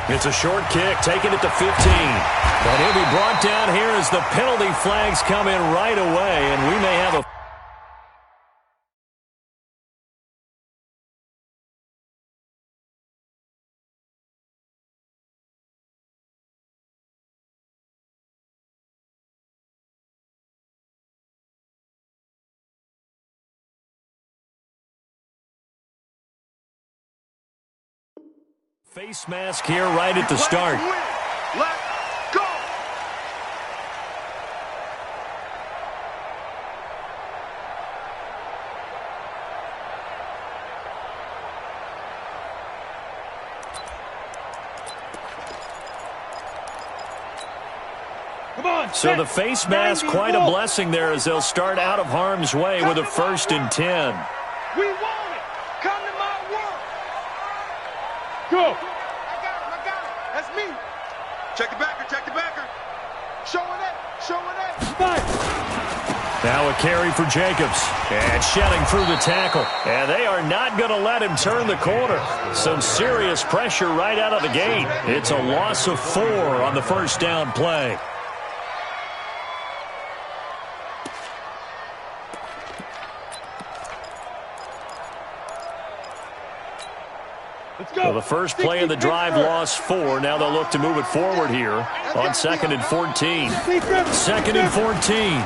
It's a short kick, taking it to 15. But he'll be brought down here as the penalty flags come in right away, and we may have a face mask here right at the start. Let's go! Come on, so the face mask, quite a blessing there as they'll start out of harm's way with a 1st and 10. We want it! Come to my work! Go! I got him! That's me! Check the backer! Showing it! Now a carry for Jacobs. And shedding through the tackle. And they are not going to let him turn the corner. Some serious pressure right out of the gate. It's a loss of 4 on the first down play. So the first play of the drive lost 4. Now they'll look to move it forward here on 2nd and 14. 2nd and 14.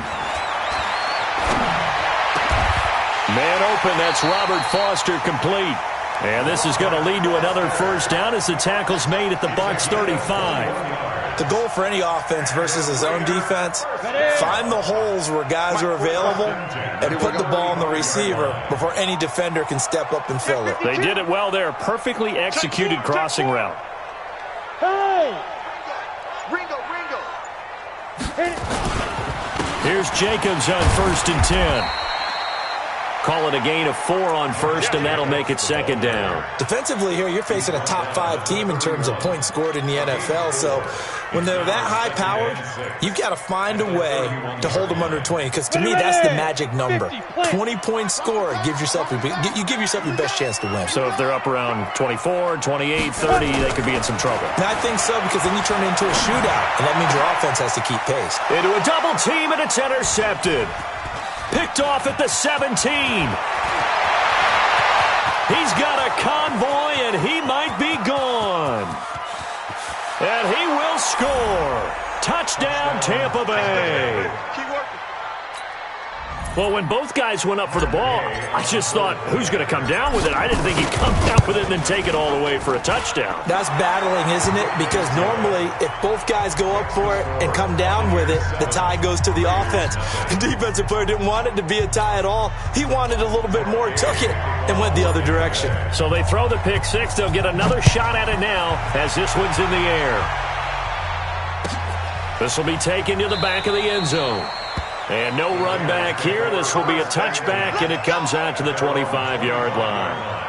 Man open, that's Robert Foster complete. And this is going to lead to another first down as the tackle's made at the Bucs 35. The goal for any offense versus his own defense, find the holes where guys are available and put the ball on the receiver before any defender can step up and fill it. They did it well there. Perfectly executed crossing route. Hey! Ringo! Here's Jacobs on 1st and 10. Call it a gain of 4 on 1st, and that'll make it 2nd down. Defensively here, you're facing a top 5 team in terms of points scored in the NFL. So when they're that high-powered, you've got to find a way to hold them under 20. Because to me, that's the magic number. 20 points scored, you give yourself your best chance to win. So if they're up around 24, 28, 30, they could be in some trouble. And I think so, because then you turn it into a shootout, and that means your offense has to keep pace. Into a double team, and it's intercepted. Picked off at the 17. He's got a convoy, and he might be gone. And he will score. Touchdown, Tampa Bay. Keep working. Well, when both guys went up for the ball, I just thought, who's going to come down with it? I didn't think he'd come down with it and then take it all the way for a touchdown. That's battling, isn't it? Because normally, if both guys go up for it and come down with it, the tie goes to the offense. The defensive player didn't want it to be a tie at all. He wanted a little bit more, took it, and went the other direction. So they throw the pick six. They'll get another shot at it now as this one's in the air. This will be taken to the back of the end zone. And no run back here. This will be a touchback, and it comes out to the 25-yard line.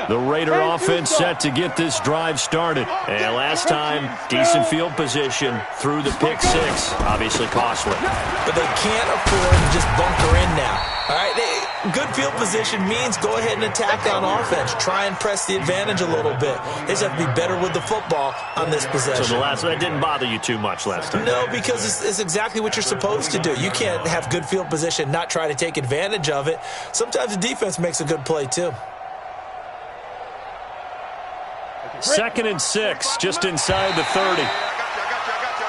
The Raider offense set to get this drive started. And last time, decent field position through the pick six. Obviously costly. But they can't afford to just bunker in now. All right, good field position means go ahead and attack on offense. Try and press the advantage a little bit. They just have to be better with the football on this possession. So that didn't bother you too much last time? No, because it's exactly what you're supposed to do. You can't have good field position, not try to take advantage of it. Sometimes the defense makes a good play too. 2nd and 6, just inside the 30.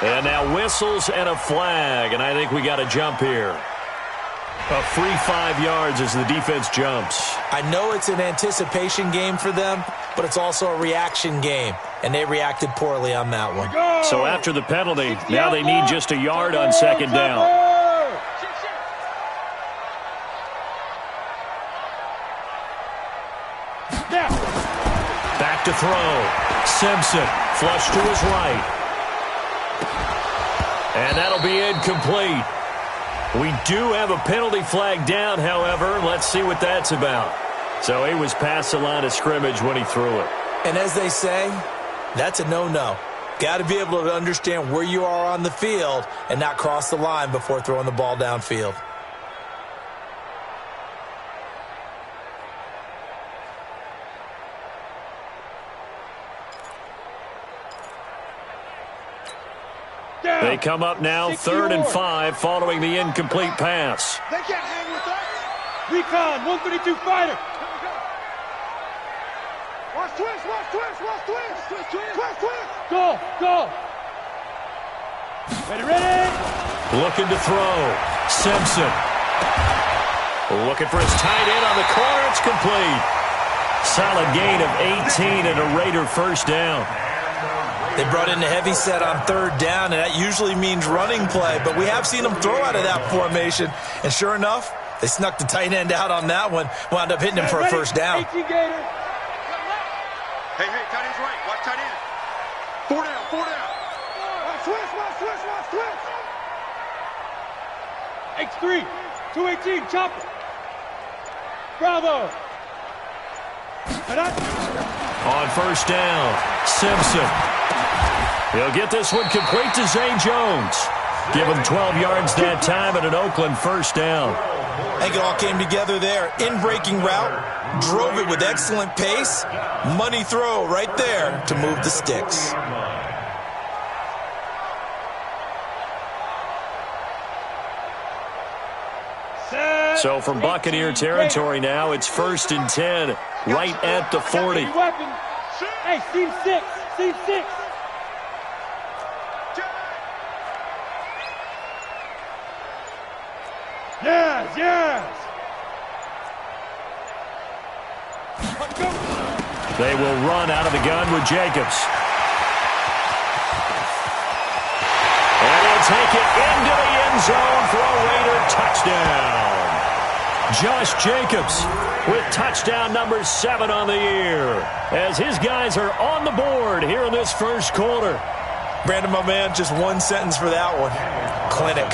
And now whistles and a flag, and I think we got a jump here. A free 5 yards as the defense jumps. I know it's an anticipation game for them, but it's also a reaction game, and they reacted poorly on that one. So after the penalty, now they need just a yard on 2nd down. To throw. Simpson, flush to his right. And that'll be incomplete. We do have a penalty flag down, however. Let's see what that's about. So he was past the line of scrimmage when he threw it. And as they say, That's a no-no. Got to be able to understand where you are on the field and not cross the line before throwing the ball downfield. They come up now 3rd and 5 following the incomplete pass. They can't hang with us. Recon, 132 fighter. Watch twist, watch twist, watch twist. Twist, twist, twist, twist. Go, go. Ready. Looking to throw. Simpson. Looking for his tight end on the corner. It's complete. Solid gain of 18 and a Raider first down. They brought in the heavy set on 3rd down, and that usually means running play, but we have seen them throw out of that formation, and sure enough, they snuck the tight end out on that one, wound up hitting him for a first down. Hey, tight end's right. Watch tight end. 4 down, 4 down. Watch twist, watch twist, watch twist. X3, 218, chopper. Bravo. On first down, Simpson. He'll get this one complete to Zay Jones. Give him 12 yards that time and an Oakland first down. I think it all came together there. In-breaking route, drove it with excellent pace. Money throw right there to move the sticks. So from Buccaneer territory now, it's 1st and 10, right at the 40. Hey, seam 6, seam 6. Yes. They will run out of the gun with Jacobs. And he'll take it into the end zone for a Raider touchdown. Josh Jacobs with touchdown number 7 on the year, as his guys are on the board here in this first quarter. Brandon, my man, just one sentence for that one. Clinic.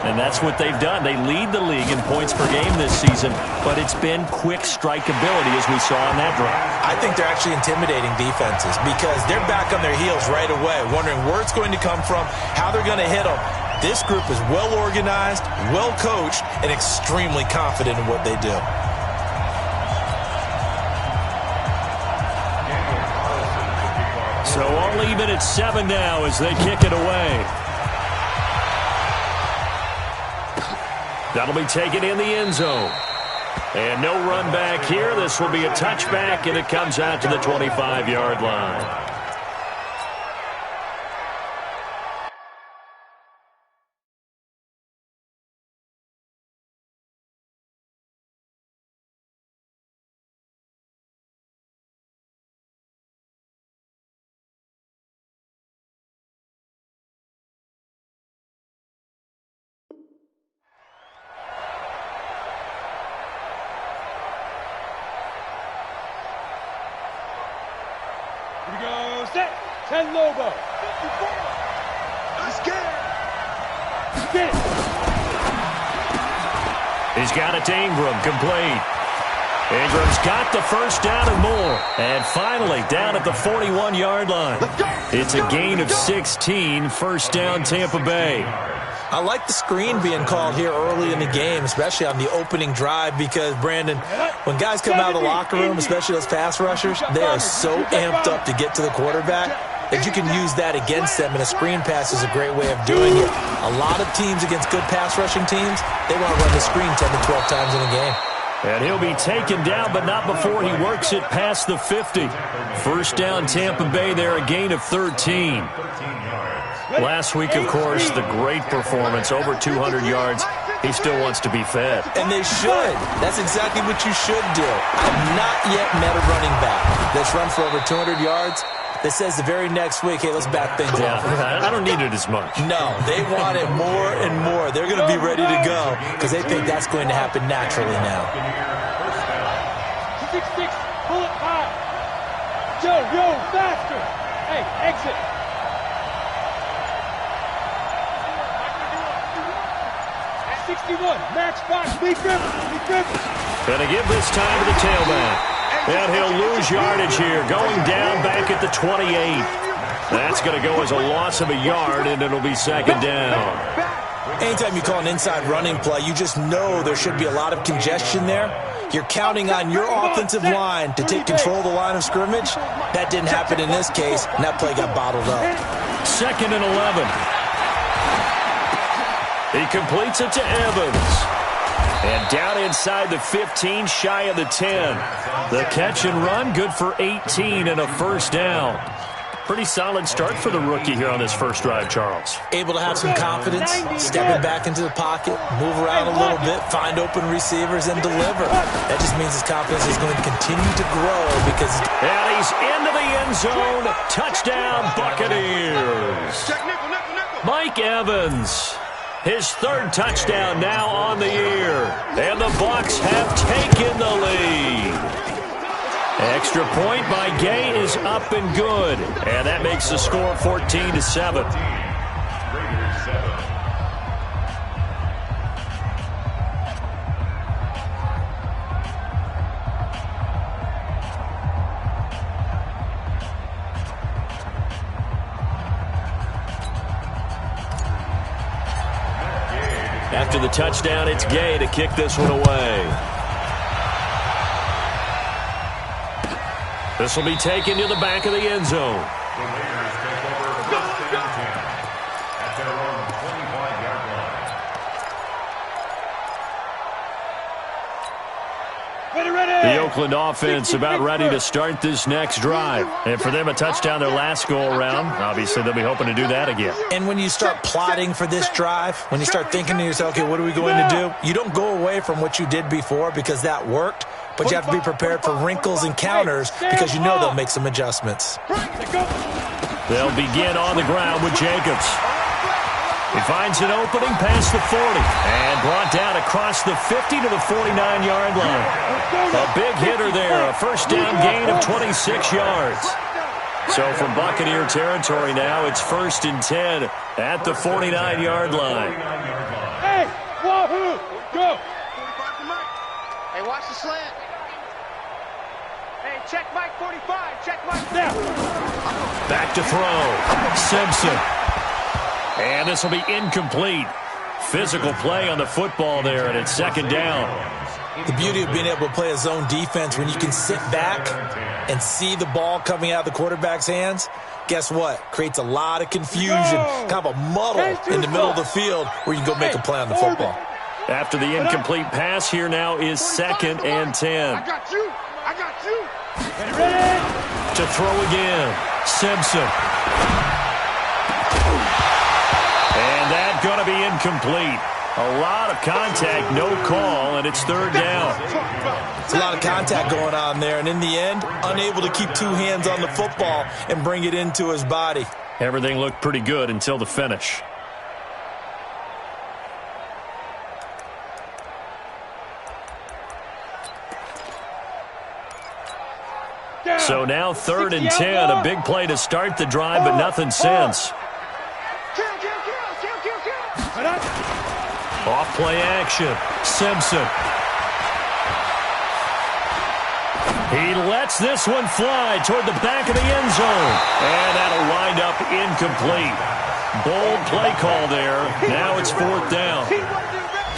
And that's what they've done. They lead the league in points per game this season, but it's been quick strikeability as we saw on that drive. I think they're actually intimidating defenses because they're back on their heels right away, wondering where it's going to come from, how they're going to hit them. This group is well organized, well coached, and extremely confident in what they do. So all even at 7 now as they kick it away. That'll be taken in the end zone. And no run back here. This will be a touchback, and it comes out to the 25-yard line. Here we go, set. 10 Lobo. Let's get it. He's got it to Ingram, complete. Ingram's got the first down and more. And finally, down at the 41-yard line. It's a gain of 16, first down Tampa Bay. I like the screen being called here early in the game, especially on the opening drive, because, Brandon, when guys come out of the locker room, especially those pass rushers, they are so amped up to get to the quarterback that you can use that against them, and a screen pass is a great way of doing it. A lot of teams against good pass rushing teams, they want to run the screen 10 to 12 times in a game. And he'll be taken down, but not before he works it past the 50. First down Tampa Bay there, a gain of 13. Last week, of course, the great performance, over 200 yards. He still wants to be fed. And they should. That's exactly what you should do. I've not yet met a running back that's run for over 200 yards that says the very next week, hey, let's back things up. I don't need it as much. No, they want it more and more. They're going to be ready to go because they think that's going to happen naturally now. 6-6, pull it high. Joe, faster. Hey, exit. At 61, match box, Lee Griffin. Gonna give this time to the tailback. And he'll lose yardage here, going down back at the 28. That's going to go as a loss of a yard, and it'll be second down. Anytime you call an inside running play, you just know there should be a lot of congestion there. You're counting on your offensive line to take control of the line of scrimmage. That didn't happen in this case, and that play got bottled up. 2nd and 11. He completes it to Evans. And down inside the 15, shy of the 10. The catch and run, good for 18 and a first down. Pretty solid start for the rookie here on this first drive, Charles. Able to have some confidence, stepping back into the pocket, move around a little bit, find open receivers, and deliver. That just means his confidence is going to continue to grow because... And he's into the end zone. Touchdown, Buccaneers. Mike Evans, his 3rd touchdown now on the year. And the Bucs have taken the lead. Extra point by Gay is up and good. And that makes the score 14-7. After the touchdown, it's Gay to kick this one away. This will be taken to the back of the end zone. The Raiders take over first and 10 at their own 25-yard line. The Oakland offense about ready to start this next drive. And for them, a touchdown their last go-around. Obviously, they'll be hoping to do that again. And when you start plotting for this drive, when you start thinking to yourself, okay, what are we going to do? You don't go away from what you did before because that worked. But you have to be prepared for wrinkles and counters because you know they'll make some adjustments. They'll begin on the ground with Jacobs. He finds an opening past the 40 and brought down across the 50 to the 49-yard line. A big hitter there, a first down gain of 26 yards. So from Buccaneer territory now, it's 1st and 10 at the 49-yard line. Hey, wahoo, go. Hey, watch the slant. Hey, check Mike 45. Check Mike there. Back to throw. Simpson. And this will be incomplete. Physical play on the football there, and it's 2nd down. The beauty of being able to play a zone defense when you can sit back and see the ball coming out of the quarterback's hands, guess what? Creates a lot of confusion, kind of a muddle in the middle of the field where you can go make a play on the football. After the incomplete pass, here now is 2nd and 10. I got you. I got you. Ready? To throw again. Simpson. And that's going to be incomplete. A lot of contact, no call, and it's 3rd down. It's a lot of contact going on there, and in the end, unable to keep 2 hands on the football and bring it into his body. Everything looked pretty good until the finish. So now 3rd and 10, a big play to start the drive, but nothing since. Off play action. Simpson. He lets this one fly toward the back of the end zone. And that'll wind up incomplete. Bold play call there. Now it's 4th down.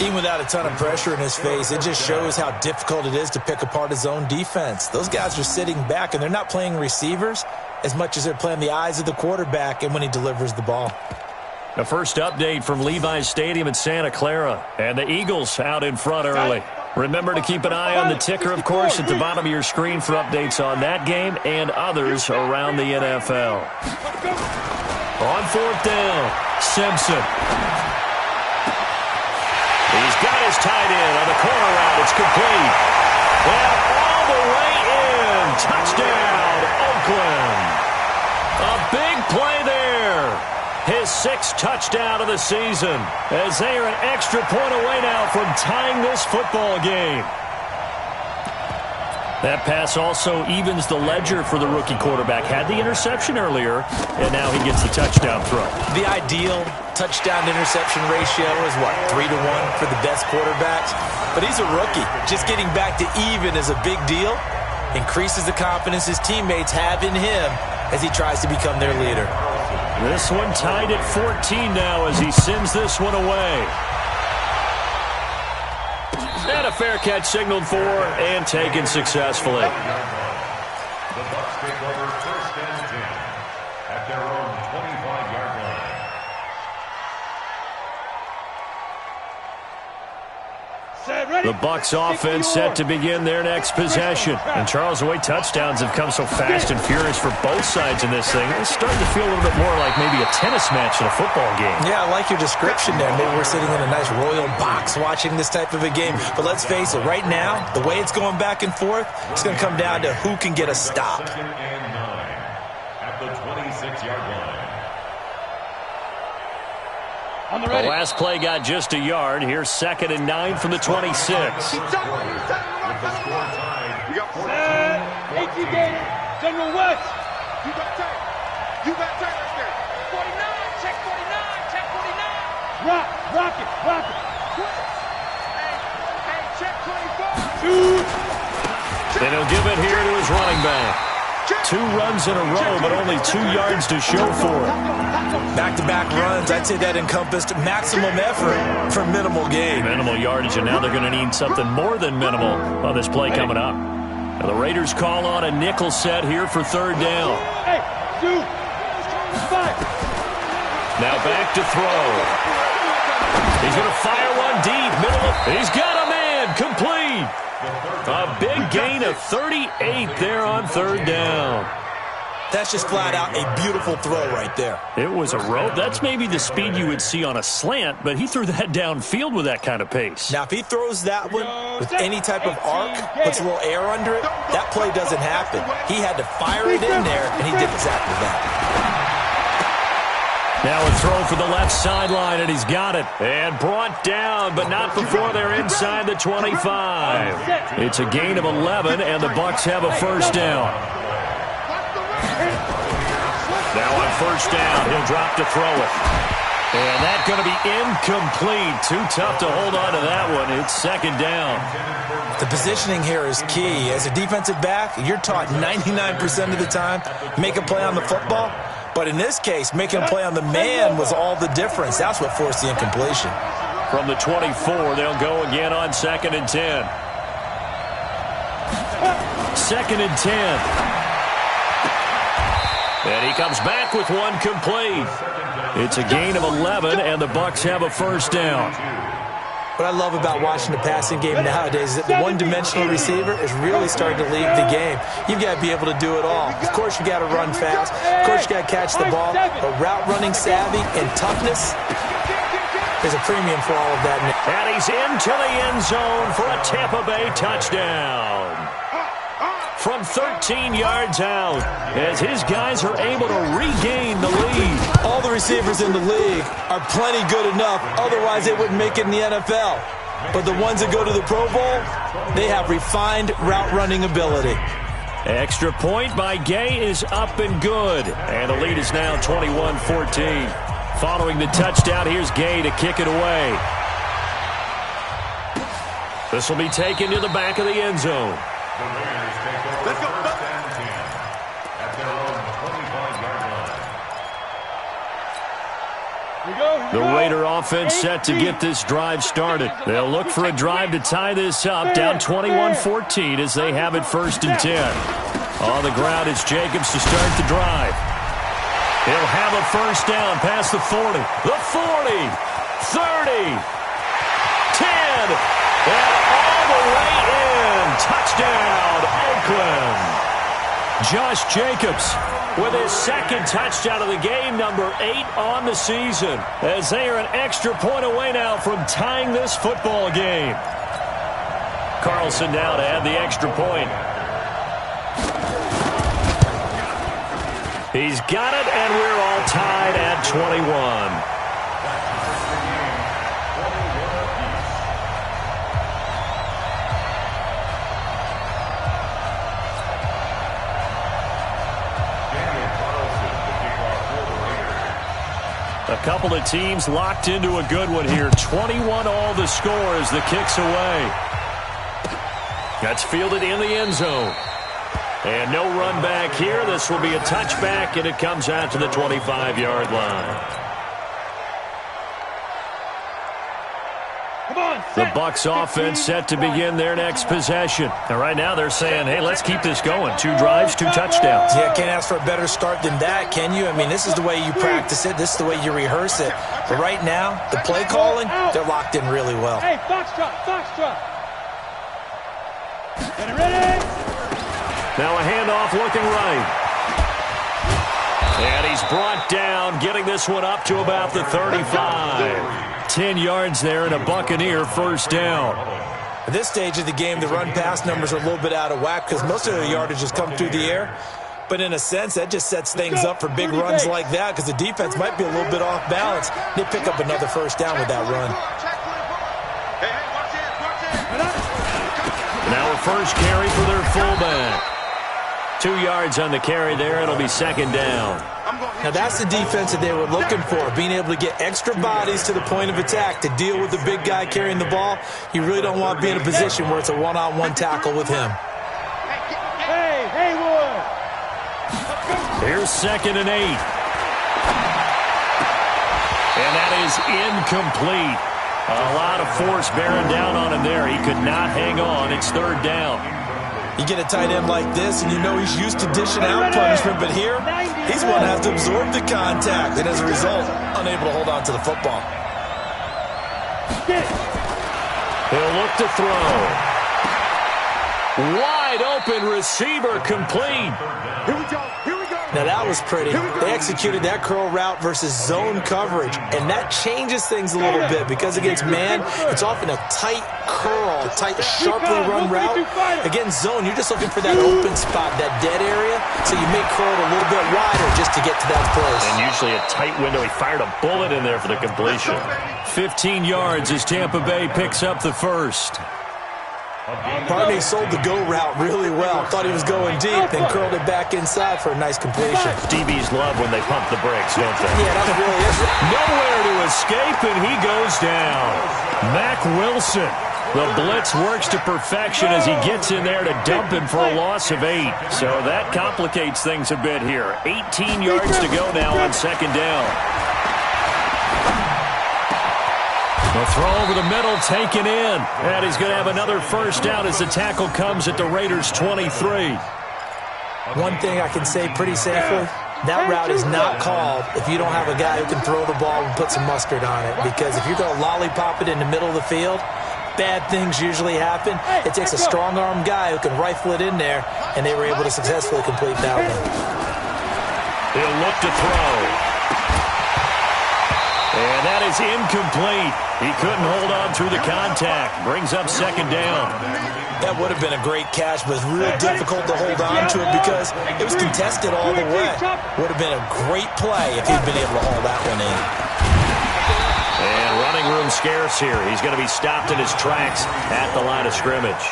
Even without a ton of pressure in his face, it just shows how difficult it is to pick apart his own defense. Those guys are sitting back, and they're not playing receivers as much as they're playing the eyes of the quarterback and when he delivers the ball. The first update from Levi's Stadium in Santa Clara. And the Eagles out in front early. Remember to keep an eye on the ticker, of course, at the bottom of your screen for updates on that game and others around the NFL. On 4th down, Simpson. He's got his tight end on the corner route. It's complete. And all the way in. Touchdown, Oakland. A big play there. His 6th touchdown of the season as they are an extra point away now from tying this football game. That pass also evens the ledger for the rookie quarterback. Had the interception earlier, and now he gets the touchdown throw. The ideal touchdown-interception ratio is, what, 3-1 for the best quarterbacks? But he's a rookie. Just getting back to even is a big deal. Increases the confidence his teammates have in him as he tries to become their leader. This one tied at 14 now as he sends this one away. And a fair catch signaled for and taken successfully. The Bucs take over 1st and 10 at their own 25-yard line. The Bucs offense set to begin their next possession. And Charles, the way touchdowns have come so fast and furious for both sides in this thing, it's starting to feel a little bit more like maybe a tennis match in a football game. Yeah, I like your description there. Maybe we're sitting in a nice royal box watching this type of a game. But let's face it, right now, the way it's going back and forth, it's going to come down to who can get a stop. 2nd and 9 at the 26-yard line. The last play got just a yard. Here's 2nd and 9 from the 26. With the score tied, we got 14. General West. You got tight. You got tight right there. 49. Check 49. Check 49. Rock it. Hey, check 24. And he'll give it here to his running back. 2 runs in a row, but only 2 yards to show for it. Back-to-back runs, I'd say that encompassed maximum effort for minimal gain. Minimal yardage, and now they're going to need something more than minimal on this play coming up. Now the Raiders call on a nickel set here for 3rd down. Hey, 2, 5. Now back to throw. He's going to fire one deep. He's got a man. Complete. A big gain of 38 there on 3rd down. That's just flat out a beautiful throw right there. It was a rope. That's maybe the speed you would see on a slant, but he threw that downfield with that kind of pace. Now, if he throws that one with any type of arc, puts a little air under it, that play doesn't happen. He had to fire it in there, and he did exactly that. Now a throw for the left sideline, and he's got it. And brought down, but not before they're inside the 25. It's a gain of 11, and the Bucs have a 1st down. Now on 1st down, he'll drop to throw it. And that's going to be incomplete. Too tough to hold on to that one. It's 2nd down. The positioning here is key. As a defensive back, you're taught 99% of the time, make a play on the football. But in this case, making a play on the man was all the difference. That's what forced the incompletion. From the 24, they'll go again on 2nd and 10. 2nd and 10. And he comes back with one complete. It's a gain of 11, and the Bucs have a 1st down. What I love about watching the passing game nowadays is that the one-dimensional receiver is really starting to leave the game. You've got to be able to do it all. Of course, you got to run fast. Of course, you got to catch the ball. But route running savvy and toughness, there's a premium for all of that. And he's into the end zone for a Tampa Bay touchdown. From 13 yards out, as his guys are able to regain the lead. All the receivers in the league are plenty good enough, otherwise they wouldn't make it in the NFL. But the ones that go to the Pro Bowl, they have refined route running ability. Extra point by Gay is up and good. And the lead is now 21-14. Following the touchdown, here's Gay to kick it away. This will be taken to the back of the end zone. Let's go. 1st and 10 at their own 25-yard line. The Raider offense set to get this drive started. They'll look for a drive to tie this up, down 21-14 as they have it 1st and 10. On the ground, it's Jacobs to start the drive. He'll have a 1st down past the 40, the 40, 30, 10, and all the way in. Touchdown, Oakland. Josh Jacobs with his 2nd touchdown of the game, number 8 on the season, as they are an extra point away now from tying this football game. Carlson now to add the extra point. He's got it, and we're all tied at 21. A couple of teams locked into a good one here. 21 all the score as the kick's away. That's fielded in the end zone. And no run back here. This will be a touchback, and it comes out to the 25-yard line. The Bucs offense set to begin their next possession. And right now they're saying, hey, let's keep this going. 2 drives, 2 touchdowns. Yeah, can't ask for a better start than that, can you? I mean, this is the way you practice it. This is the way you rehearse it. But right now, the play calling, they're locked in really well. Hey, foxtrot, foxtrot. Get it ready. Now a handoff looking right. And he's brought down, getting this one up to about the 35. 10 yards there and a Buccaneer first down. At this stage of the game, the run-pass numbers are a little bit out of whack because most of their yardage has come through the air. But in a sense, that just sets things up for big runs like that because the defense might be a little bit off balance. They pick up another first down with that run. Now a first carry for their fullback. 2 yards on the carry there. It'll be second down. Now that's the defense that they were looking for, being able to get extra bodies to the point of attack to deal with the big guy carrying the ball. You really don't want to be in a position where it's a one-on-one tackle with him. Hey, Haywood. Here's 2nd and 8. And that is incomplete. A lot of force bearing down on him there. He could not hang on. It's 3rd down. You get a tight end like this, and you know he's used to dishing out punishment, but here, he's going to have to absorb the contact, and as a result, unable to hold on to the football. He'll look to throw. Wide open receiver complete. Here we go. Here we go. Now that was pretty. They executed that curl route versus zone coverage, and that changes things a little bit because against man, it's often a tight curl, tight, sharply run route. Against zone, you're just looking for that open spot, that dead area, so you make curl a little bit wider just to get to that place. And usually a tight window. He fired a bullet in there for the completion. 15 yards as Tampa Bay picks up the first. Barney sold the go route really well. Thought he was going deep, then curled it back inside for a nice completion. DBs love when they pump the brakes, don't they? Yeah, that really is. Nowhere to escape, and he goes down. Mac Wilson. The blitz works to perfection as he gets in there to dump him for a loss of 8. So that complicates things a bit here. 18 yards to go now on 2nd down. The throw over the middle, taken in. And he's going to have another first down as the tackle comes at the Raiders' 23. One thing I can say pretty safely, that route is not called if you don't have a guy who can throw the ball and put some mustard on it. Because if you're going to lollipop it in the middle of the field, bad things usually happen. It takes a strong-arm guy who can rifle it in there, and they were able to successfully complete that one. He'll look to throw. And that is incomplete. He couldn't hold on through the contact. Brings up 2nd down. That would have been a great catch, but it's real difficult to hold on to it because it was contested all the way. Would have been a great play if he'd been able to haul that one in. And running room scarce here. He's going to be stopped in his tracks at the line of scrimmage.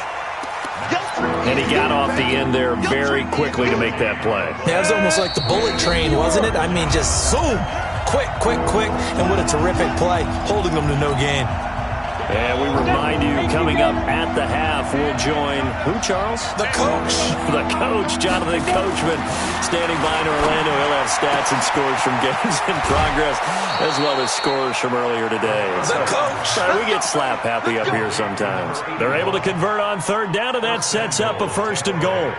And he got off the end there very quickly to make that play. Yeah, it was almost like the bullet train, wasn't it? I mean, just zoom. Quick, and what a terrific play, holding them to no gain. And we remind you, coming up at the half, we'll join, who, Charles? The coach. The coach, Jonathan Coachman, standing by in Orlando. He'll have stats and scores from games in progress, as well as scores from earlier today. The coach. We get slap happy up here sometimes. They're able to convert on 3rd down, and that sets up a 1st and goal.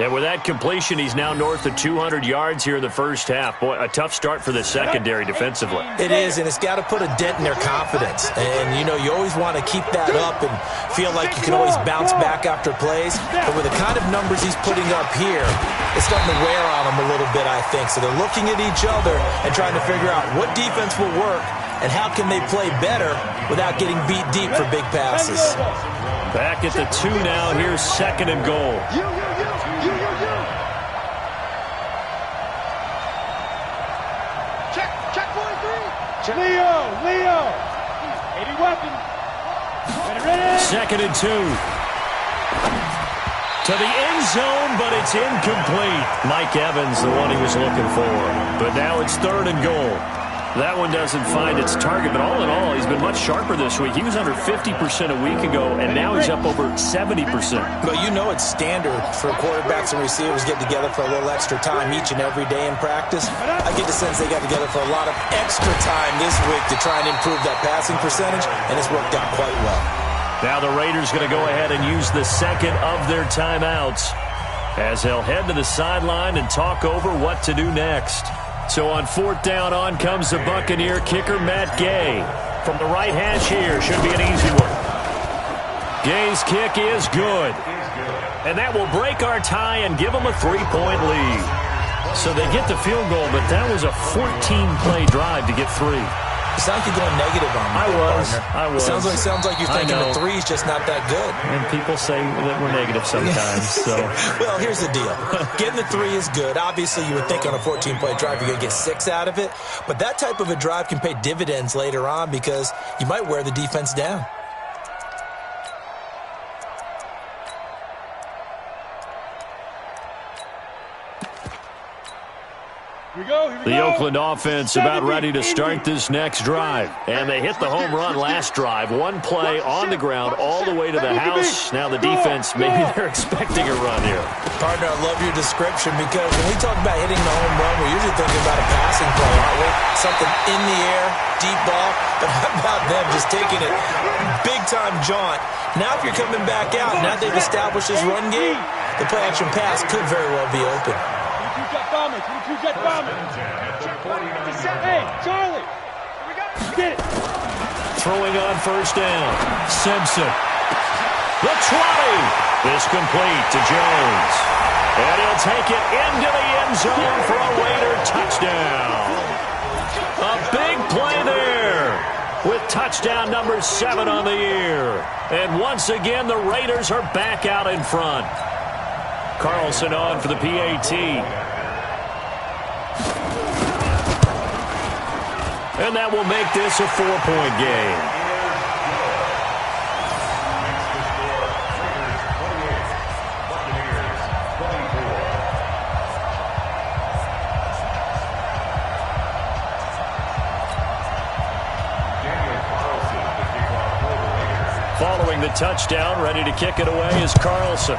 And with that completion, he's now north of 200 yards here in the first half. Boy, a tough start for the secondary defensively. It is, and it's got to put a dent in their confidence. And, you know, you always want to keep that up and feel like you can always bounce back after plays. But with the kind of numbers he's putting up here, it's starting to wear on them a little bit, I think. So they're looking at each other and trying to figure out what defense will work and how can they play better without getting beat deep for big passes. Back at the 2 now. Here's 2nd and goal. Leo. 80 weapon. Ready. 2nd and 2. To the end zone, but it's incomplete. Mike Evans, the one he was looking for. But now it's 3rd and goal. That one doesn't find its target, but all in all, he's been much sharper this week. He was under 50% a week ago, and now he's up over 70%. Well, you know it's standard for quarterbacks and receivers get together for a little extra time each and every day in practice. I get the sense they got together for a lot of extra time this week to try and improve that passing percentage, and it's worked out quite well. Now the Raiders going to go ahead and use the second of their timeouts as they'll head to the sideline and talk over what to do next. So on fourth down, on comes the Buccaneer kicker, Matt Gay. From the right hash here, should be an easy one. Gay's kick is good. And that will break our tie and give them a 3-point lead. So they get the field goal, but that was a 14-play drive to get 3. It sounds like you're going negative on me. I was. Sounds like you're thinking the 3's just not that good. And people say that we're negative sometimes. So, well, here's the deal. Getting the 3 is good. Obviously, you would think on a 14-play drive you're going to get 6 out of it. But that type of a drive can pay dividends later on because you might wear the defense down. The Oakland offense about ready to start this next drive. And they hit the home run last drive. One play on the ground all the way to the house. Now the defense, maybe they're expecting a run here. Partner, I love your description because when we talk about hitting the home run, we're usually thinking about a passing play, aren't we? Something in the air, deep ball. But how about them just taking it big-time jaunt? Now if you're coming back out, now they've established this run game, the play-action pass could very well be open. Hey, Charlie! Get it! Throwing on first down. Simpson. The 20. This complete to Jones. And he'll take it into the end zone for a Raider touchdown. A big play there with touchdown number 7 on the year. And once again, the Raiders are back out in front. Carlson on for the PAT. And that will make this a 4-point game. Following the touchdown, ready to kick it away is Carlson.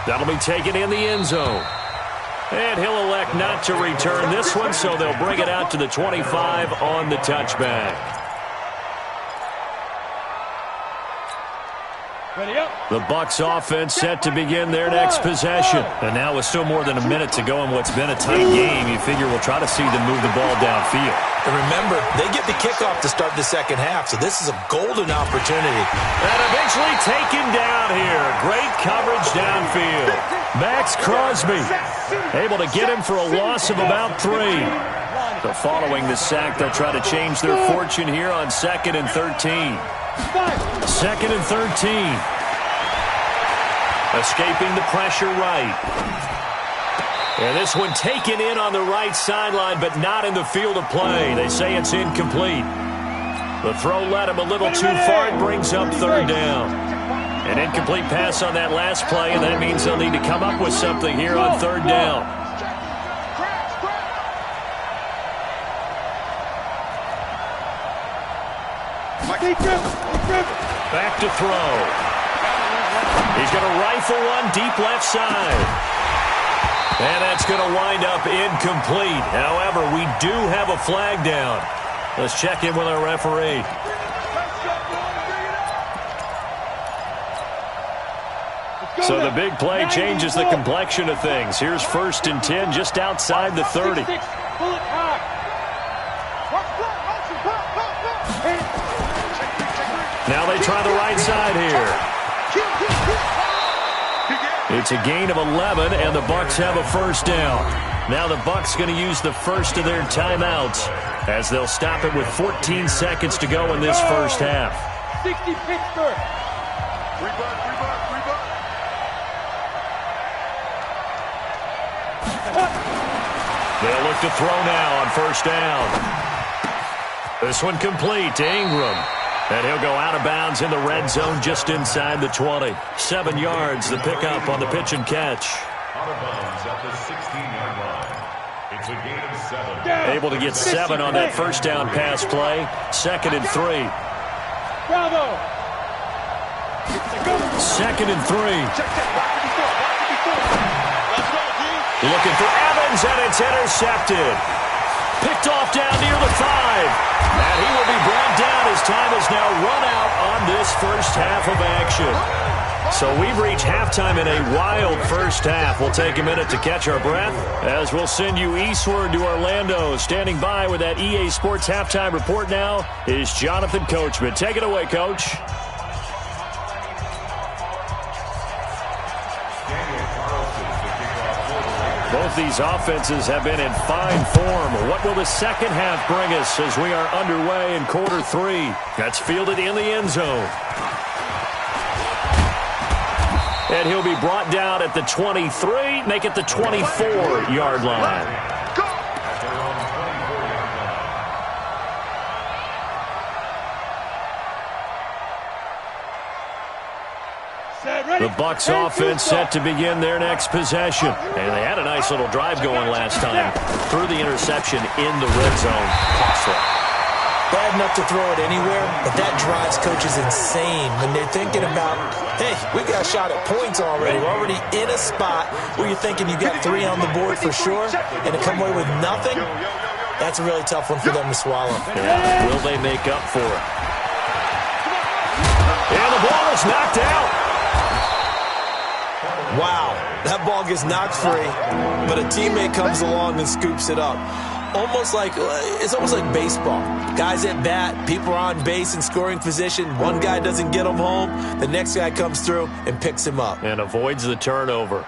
That'll be taken in the end zone. And he'll elect not to return this one, so they'll bring it out to the 25 on the touchback. The Bucs offense set to begin their next possession. And now with still more than a minute to go in what's been a tight game, you figure we'll try to see them move the ball downfield. And remember, they get the kickoff to start the second half, so this is a golden opportunity. And eventually taken down here. Great coverage downfield. Max Crosby able to get him for a loss of about 3. So following the sack, they'll try to change their fortune here on 2nd and 13. 2nd and 13. Escaping the pressure right. And this one taken in on the right sideline, but not in the field of play. They say it's incomplete. The throw led him a little too far. It brings up 3rd down. An incomplete pass on that last play, and that means they'll need to come up with something here on 3rd down. Back to throw. He's going to rifle one deep left side. And that's going to wind up incomplete. However, we do have a flag down. Let's check in with our referee. So the big play changes the complexion of things. Here's 1st and 10 just outside the 30. Now they try the right side here. It's a gain of 11, and the Bucs have a 1st down. Now the Bucs going to use the first of their timeouts as they'll stop it with 14 seconds to go in this first half. 60 Pittsburgh. They'll look to throw now on 1st down. This one complete to Ingram. And he'll go out of bounds in the red zone just inside the 20. 7 yards, the pickup on the pitch and catch. Out of bounds at the 16-yard line. It's a gain of 7. Able to get 7 on that first down pass play. 2nd and 3. Bravo. 2nd and 3. Looking for Evans, and it's intercepted. Picked off down near the 5. And he will be brought down as time has now run out on this first half of action. So we've reached halftime in a wild first half. We'll take a minute to catch our breath as we'll send you eastward to Orlando. Standing by with that EA Sports halftime report now is Jonathan Coachman. Take it away, Coach. Both these offenses have been in fine form. What will the second half bring us as we are underway in quarter 3? That's fielded in the end zone. And he'll be brought down at the 23, make it the 24-yard line. The Bucs offense set to begin their next possession. And they had a nice little drive going last time. Threw the interception in the red zone. Costly. Bad enough to throw it anywhere, but that drives coaches insane when they're thinking about, hey, we got a shot at points already. We're already in a spot where you're thinking you got 3 on the board for sure, and to come away with nothing, that's a really tough one for them to swallow. Yeah. Will they make up for it? And the ball is knocked out. Wow, that ball gets knocked free, but a teammate comes along and scoops it up. It's almost like baseball. Guys at bat, people are on base in scoring position. One guy doesn't get him home. The next guy comes through and picks him up. And avoids the turnover.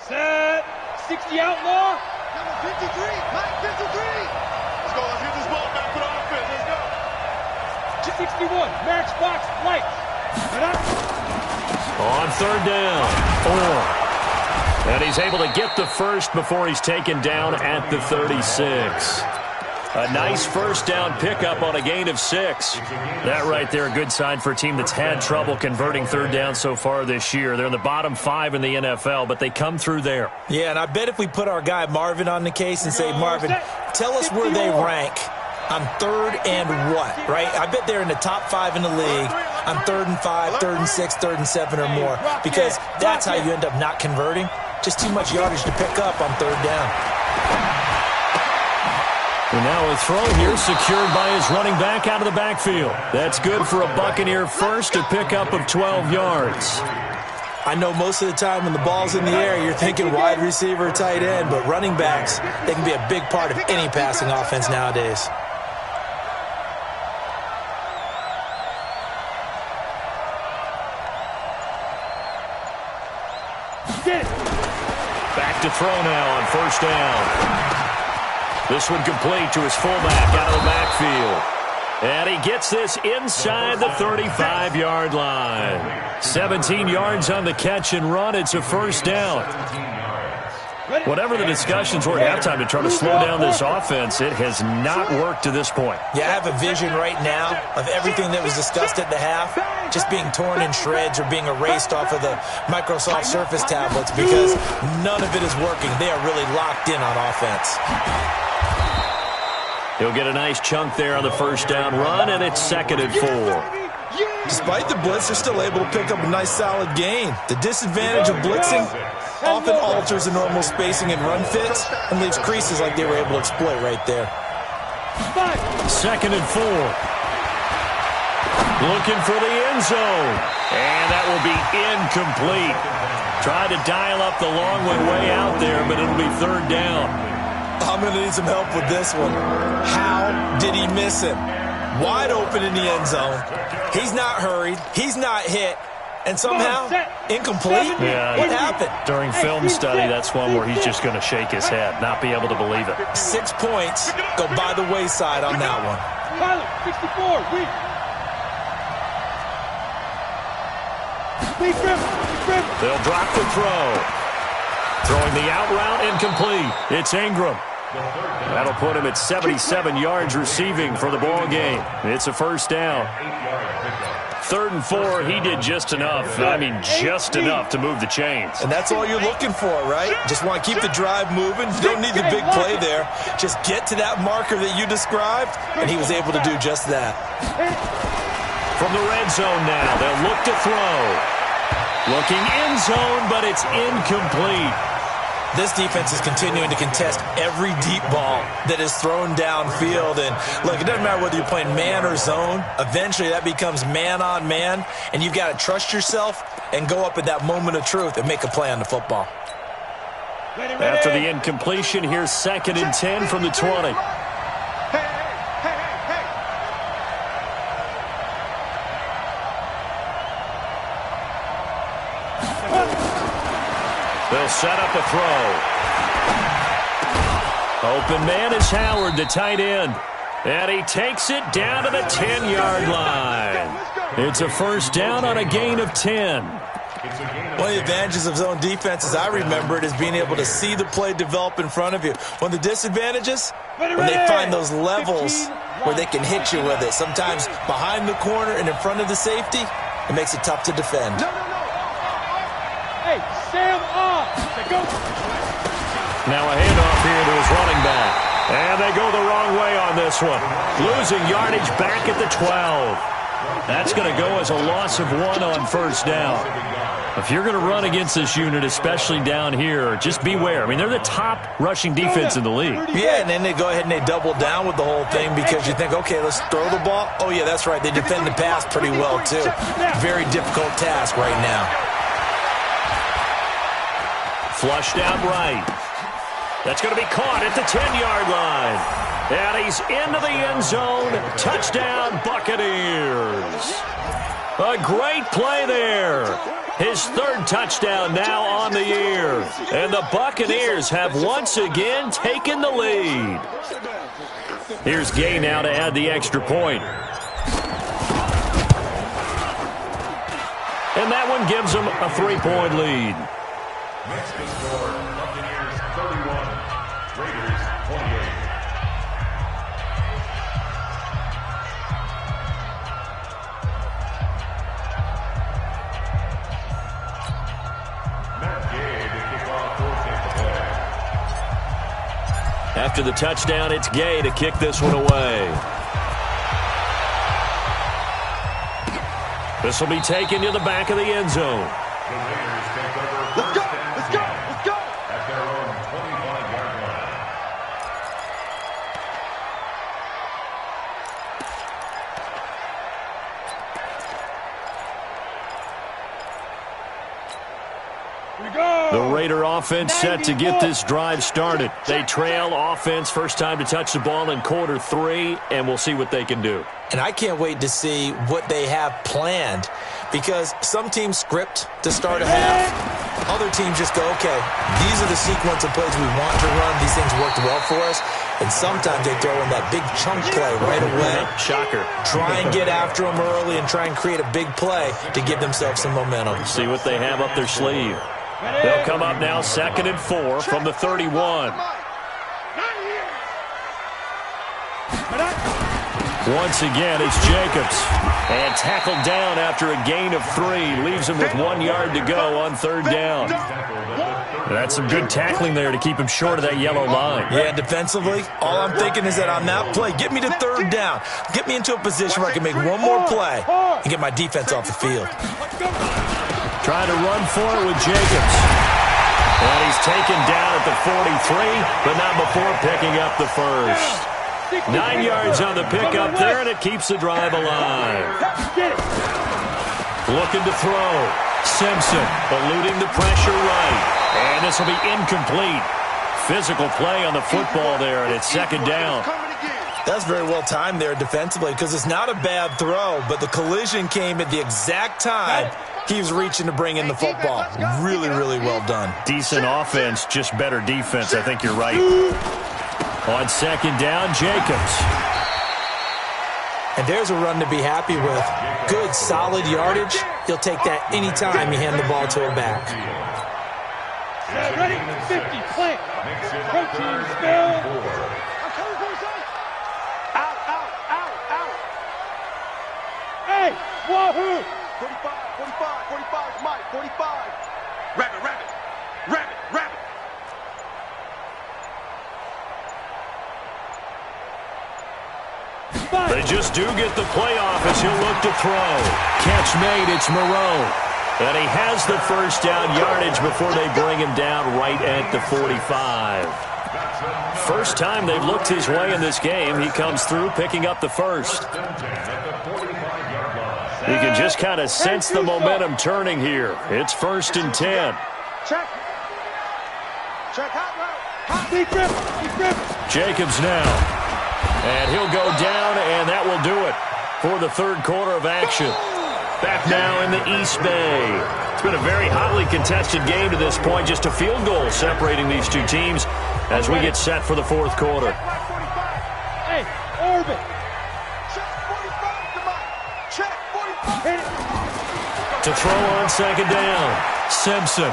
Set. 60 outlaw. Number 53. Mike 53. Let's go. Let's get this ball back for the offense. Let's go. 61. Matchbox lights. On 3rd down. And he's able to get the first before he's taken down at the 36. A nice first down pickup on a gain of 6. That right there, a good sign for a team that's had trouble converting 3rd down so far this year. They're in the bottom 5 in the NFL, but they come through there. Yeah, and I bet if we put our guy Marvin on the case and say, Marvin, tell us where they rank on 3rd and what, right? I bet they're in the top 5 in the league on 3rd and 5, 3rd and 6, 3rd and 7 or more, because that's how you end up not converting. Just too much yardage to pick up on 3rd down. And now a throw here secured by his running back out of the backfield. That's good for a Buccaneer first, a pickup of 12 yards. I know most of the time when the ball's in the air, you're thinking wide receiver, tight end, but running backs, they can be a big part of any passing offense nowadays. Back to throw now on 1st down. This one complete to his fullback out of the backfield. And he gets this inside the 35-yard line. 17 yards on the catch and run. It's a 1st down. Whatever the discussions were at halftime to try to slow down this offense, it has not worked to this point. Yeah, I have a vision right now of everything that was discussed at the half just being torn in shreds or being erased off of the Microsoft Surface tablets because none of it is working. They are really locked in on offense. He'll get a nice chunk there on the 1st down run, and it's 2nd and 4. Despite the blitz, they're still able to pick up a nice solid gain. The disadvantage of blitzing often alters the normal spacing and run fits and leaves creases like they were able to exploit right there. 2nd and 4. Looking for the end zone. And that will be incomplete. Tried to dial up the long one way out there, but it'll be 3rd down. I'm going to need some help with this one. How did he miss him? Wide open in the end zone. He's not hurried. He's not hit. And somehow, incomplete? Yeah, what happened? During film study, that's one where he's just going to shake his head, not be able to believe it. 6 points go by the wayside on that one. Pilot, 64, weak. They'll drop the throw. Throwing the out route, incomplete. It's Ingram. That'll put him at 77 yards receiving for the ball game. It's a 1st down. 3rd and 4, he did just enough. I mean, just enough to move the chains. And that's all you're looking for, right? Just want to keep the drive moving. You don't need the big play there. Just get to that marker that you described, and he was able to do just that. From the red zone now, they'll look to throw. Looking end zone, but it's incomplete. This defense is continuing to contest every deep ball that is thrown downfield. And, look, it doesn't matter whether you're playing man or zone. Eventually, that becomes man-on-man, and you've got to trust yourself and go up at that moment of truth and make a play on the football. After the incompletion, here's 2nd and 10 from the 20. They'll set up a throw. Open man is Howard, the tight end. And he takes it down to the 10-yard line. It's a 1st down on a gain of 10. One of the advantages of zone defense, as I remember it, is being able to see the play develop in front of you. One of the disadvantages, when they find those levels where they can hit you with it. Sometimes behind the corner and in front of the safety, it makes it tough to defend. Hey, Sam off. Now a handoff here to his running back. And they go the wrong way on this one. Losing yardage back at the 12. That's going to go as a loss of 1 on 1st down. If you're going to run against this unit, especially down here, just beware. I mean, they're the top rushing defense in the league. Yeah, and then they go ahead and they double down with the whole thing because you think, okay, let's throw the ball. Oh, yeah, that's right. They defend the pass pretty well, too. Very difficult task right now. Flushed out right. That's going to be caught at the 10-yard line. And he's into the end zone. Touchdown, Buccaneers. A great play there. His 3rd touchdown now on the year. And the Buccaneers have once again taken the lead. Here's Gay now to add the extra point. And that one gives them a 3-point lead. Next to score, Buccaneers 31, Raiders 28. After the touchdown, it's Gay to kick this one away. This will be taken to the back of the end zone. The Raiders take over. Let's go! Let's go! Let's go! At their own 25-yard line. The Raider offense set to get this drive started. They trail offense, first time to touch the ball in quarter 3, and we'll see what they can do. And I can't wait to see what they have planned because some teams script to start a half. Other teams just go, okay, these are the sequence of plays we want to run. These things worked well for us. And sometimes they throw in that big chunk play right away. Shocker. Try and get after them early and try and create a big play to give themselves some momentum. See what they have up their sleeve. They'll come up now 2nd and 4 from the 31. Once again, it's Jacobs. And tackled down after a gain of 3. Leaves him with 1 yard to go on 3rd down. That's some good tackling there to keep him short of that yellow line. Yeah, defensively, all I'm thinking is that on that play, get me to 3rd down. Get me into a position where I can make one more play and get my defense off the field. Trying to run for it with Jacobs. And he's taken down at the 43, but not before picking up the 1st. 9 yards on the pickup there, and it keeps the drive alive. Looking to throw. Simpson eluding the pressure right. And this will be incomplete. Physical play on the football there, and it's 2nd down. That's very well timed there defensively because it's not a bad throw, but the collision came at the exact time he was reaching to bring in the football. Really, really well done. Decent offense, just better defense. I think you're right. On 2nd down, Jacobs. And there's a run to be happy with. Good, solid yardage. He'll take that anytime you hand the ball to him back. Ready? 50, plant. Protein spill. Out, out, out, out. Hey, Wahoo! 45, 45, 45, Mike, 45. Rabbit, rabbit, rabbit, rabbit. They just do get the playoff as he'll look to throw. Catch made, it's Moreau. And he has the first down yardage before they bring him down right at the 45. First time they've looked his way in this game. He comes through picking up the first. You can just kind of sense the momentum turning here. It's 1st and 10. Check. Check, hot route. Deep grip, deep grip. Jacobs now. And he'll go down, and that will do it for the third quarter of action. Back now in the East Bay. It's been a very hotly contested game to this point. Just a field goal separating these two teams as we get set for the fourth quarter. Hey, orbit. Check 45, come on. Check 45. Hit it. To throw on second down, Simpson.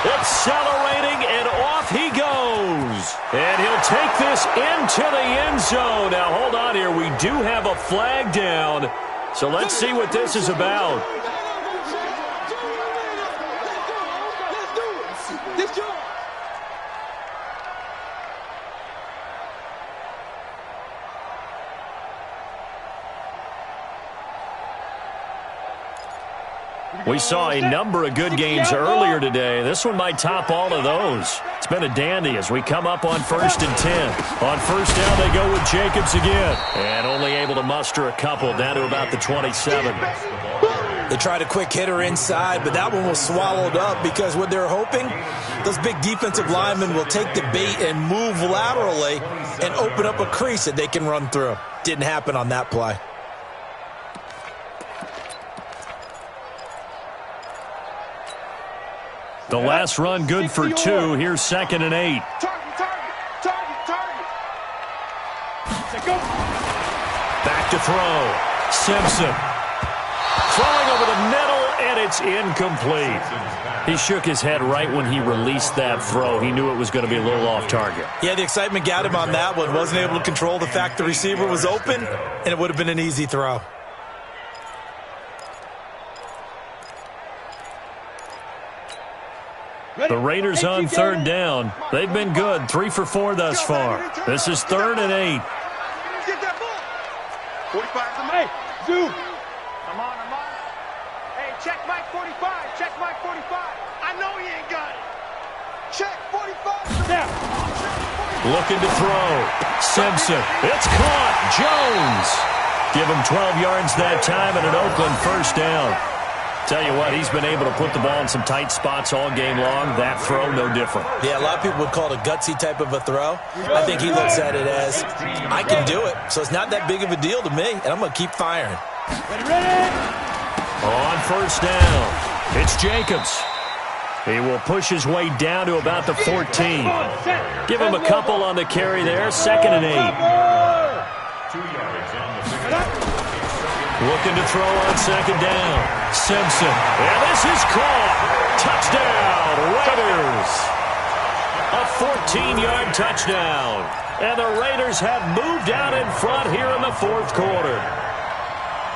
Accelerating, and off he goes. And he'll take this into the end zone. Now, hold on here. We do have a flag down. So let's see what this is about. We saw a number of good games earlier today. This one might top all of those. It's been a dandy as we come up on 1st and 10. On first down, they go with Jacobs again. And only able to muster a couple down to about the 27. They tried a quick hitter inside, but that one was swallowed up because what they're hoping, those big defensive linemen will take the bait and move laterally and open up a crease that they can run through. Didn't happen on that play. The last run good for 2. Here's 2nd and 8. Target, target, target, target. Back to throw. Simpson. Throwing over the middle, and it's incomplete. He shook his head right when he released that throw. He knew it was going to be a little off target. Yeah, the excitement got him on that one. Wasn't able to control the fact the receiver was open, and it would have been an easy throw. The Raiders on 3rd down. They've been good, 3 for 4 thus far. This is 3rd and 8. Get that ball. 45 to Hey, zoom. I'm on. Hey, check Mike 45. Check Mike 45. I know he ain't got it. Check 45. Now. Looking to throw. Simpson. It's caught. Jones. Give him 12 yards that time and an Oakland first down. Tell you what, he's been able to put the ball in some tight spots all game long. That throw, no different. Yeah, a lot of people would call it a gutsy type of a throw. I think he looks at it as, I can do it, so it's not that big of a deal to me, and I'm going to keep firing. Ready. On first down, it's Jacobs. He will push his way down to about the 14. Give him a couple on the carry there, 2nd and 8. 2 yards on the pick. Looking to throw on second down. Simpson. And this is caught. Touchdown, Raiders. A 14-yard touchdown. And the Raiders have moved out in front here in the fourth quarter.